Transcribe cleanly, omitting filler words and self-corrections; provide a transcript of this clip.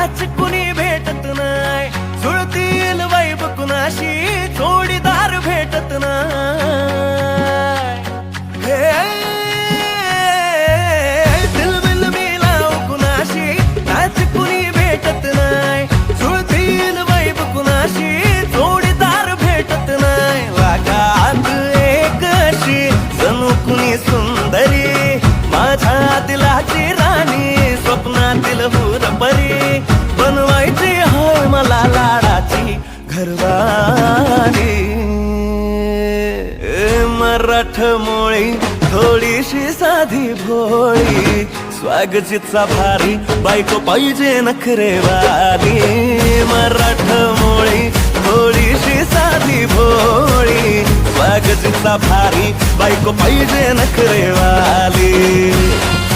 नाच कुणी भेटत नाही, जुळतील वैब कुणाशी जोडीदार भेटत नाही. दिल बिल मिलाव कुणाशी नाच कुणी भेटत नाही, जुळतील वैब कुणाशी जोडीदार भेटत नाही. वागात एक अशी जणू कुणी सुंदरी, माझ्या दिलाची राणी, स्वप्नातील हुरपरी, बनवायची होय मला लाडाची घरवाली. मराठमोळी थोडीशी साधी भोळी, स्वागतीचा भारी बायको पाहिजे नखरेवाली. मराठमोळी थोडीशी साधी भोळी, स्वागतीचा भारी बायको पाहिजे नखरेवाली.